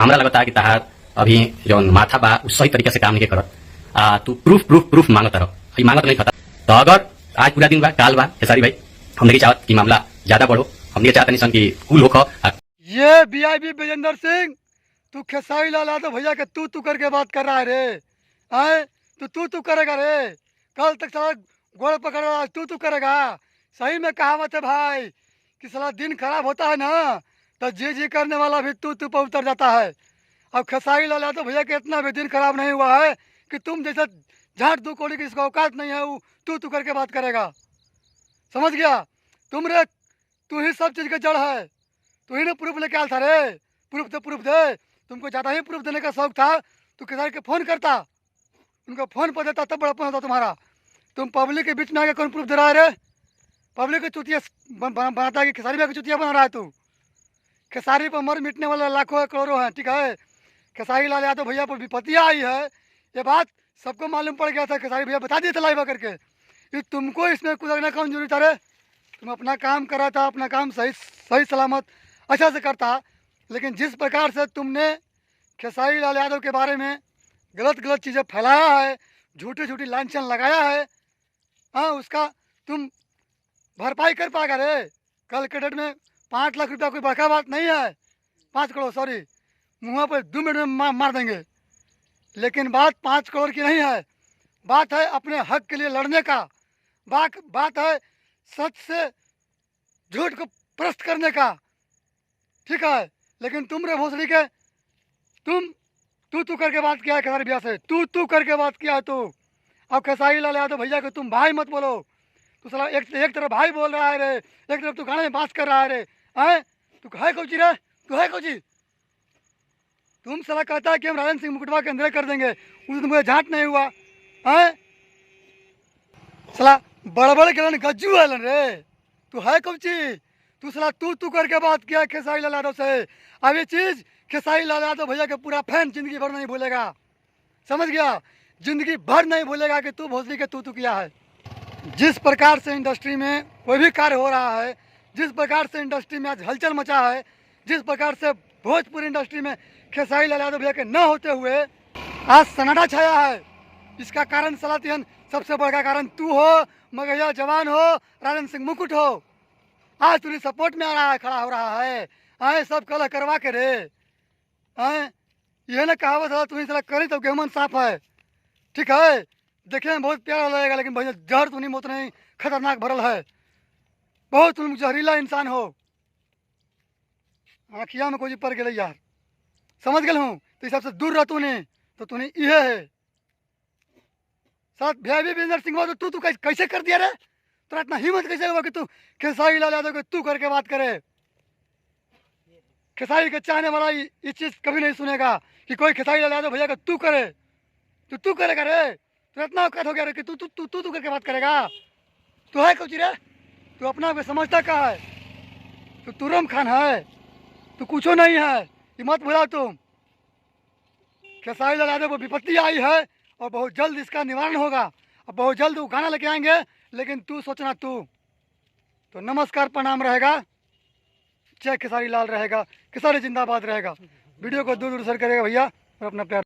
हमरा लगता है कि तहार अभी जौन माथा बा उ सही तरीके से काम नहीं करत। तू प्रूफ प्रूफ प्रूफ मांगत रहो, ई मांगत नहीं खता। तो अगर आज पूरा दिन बा काल बा खेसारी भाई, हमने की चाहत कि मामला ज्यादा बढ़ो, हमने चाहत नहीं सन कि कूल होखो। ये वीआईपी विजेंद्र सिंह, तू खेसारी लाल यादव भैया के तू करके बात कर रहा है रे। आए तू करेगा रे, कल तक साला गोड़ पकड़ रहा, तू करेगा। सही में कहावत है भाई कि साला दिन खराब होता है ना तो जी करने वाला भी तू पर उतर जाता है। अब खेसारी लाल यादव भैया के इतना भी दिन खराब नहीं हुआ है कि तुम जैसा झाट दू कोड़ी की इसका औकात नहीं है, वो तू करके बात करेगा। समझ गया? तू ही सब चीज़ का जड़ है। तू ही ना प्रूफ लेके आया था रे। प्रूफ दे। तुमको ज़्यादा ही प्रूफ देने का शौक था तो खेसारी के फ़ोन करता, उनको फ़ोन पर देता, तब बड़ापन होता तुम्हारा। तुम पब्लिक के बीच में आके कौन प्रूफ दे रहा है रे? पब्लिक की चुतिया बनाता है कि खेसारी भैया की चुतिया बना रहा है तू। खेसारी पर मर मिटने वाले लाखों करोड़ों हैं, ठीक है। खेसारी लाल यादव भैया पर विपत्तियाँ आई है, ये बात सबको मालूम पड़ गया था। खेसारी भैया बता दिए थे लाइव करके कि तुमको इसमें कुछ कौन जरूरी था रे। तुम अपना काम कर रहा था, अपना काम सही सलामत अच्छा से करता, लेकिन जिस प्रकार से तुमने खेसारी लाल यादव के बारे में गलत चीज़ें फैलाया है, झूठी लांछन लगाया है, हाँ, उसका तुम भरपाई कर पाएगा रे। कल के डेट में 5 लाख रुपया कोई बड़का बात नहीं है। 5 करोड़ सॉरी, मुँह पर 2 मिनट में मार देंगे। लेकिन बात 5 करोड़ की नहीं है, बात है अपने हक के लिए लड़ने का। बात है सच से झूठ को प्रस्त करने का, ठीक है। लेकिन तुम रे भोसड़ी के, तू करके बात किया है खेसारी भैया से, तू करके बात किया है तू। अब खेसारी लाल यादव भैया को तुम भाई मत बोलो। तू साला एक तरफ भाई बोल रहा है रे, एक तरफ तू गाने में बात कर रहा है रे। हैं तू है कौची रे? तू है कौची? तुम साला कहता है कि हम राजन सिंह मुकुटवा के अंदर कर देंगे, उस तुमको झाट नहीं हुआ। हैं साला बड़बड़ के गज्जू है रे। तू है कौची? तू साला तू करके बात किया खेसारी लाल यादव से। अब ये चीज़ खेसारी लाल यादव भैया के पूरा फैन जिंदगी भर नहीं भूलेगा। समझ गया? जिंदगी भर नहीं भूलेगा कि तू भोसड़ी के तू किया है। जिस प्रकार से इंडस्ट्री में कोई भी कार्य हो रहा है, जिस प्रकार से इंडस्ट्री में आज हलचल मचा है, जिस प्रकार से भोजपुरी इंडस्ट्री में खेसारी लाल यादव भैया के न होते हुए आज सन्नाटा छाया है, इसका कारण सलातियन सबसे बड़ा कारण तू हो, मगैया जवान हो, राजन सिंह मुकुट हो। आज तुझे सपोर्ट में आ रहा है, खड़ा हो रहा है। आए सब कल करवा के रे। आए यह ना कहावत है, तुम्हें सला करी तो गेहूं साफ है, ठीक है। देखने में बहुत प्यारा लगेगा, लेकिन भैया जहर तो नहीं, मोत नहीं, खतरनाक भरल है। बहुत तुम जहरीला इंसान हो। आँखिया में कोई पड़ गए यार, समझ गए हूँ। तो इस सबसे दूर रह तूने, तो तूने यह है साथ भैया विजेंद्र सिंह। तो तू कैसे कर दिया रे? तो इतना हिम्मत कैसे हुआ कि तू खेसारी लाल यादव को तू करके बात करे? खेसारी के चाहने वाला ये चीज़ कभी नहीं सुनेगा कि कोई खेसारी लाल यादव भैया का तू करे। तू करेगा रे? तो इतना औकात हो गया रे कि तू करके बात करेगा? तू है कुछ रे? तू अपना आप समझता क्या है? तू तुरम खान है, तू कुछ नहीं है, ये मत भुलाओ तुम। खेसारी लाल यादव को विपत्ति आई है और बहुत जल्द इसका निवारण होगा, और बहुत जल्द वो गाना लेके आएंगे। लेकिन तू सोचना, तू तो नमस्कार प्रणाम रहेगा, जय खेसारी लाल रहेगा, खेसारी जिंदाबाद रहेगा। वीडियो को दूर दूर शेयर करेगा भैया और अपना प्यार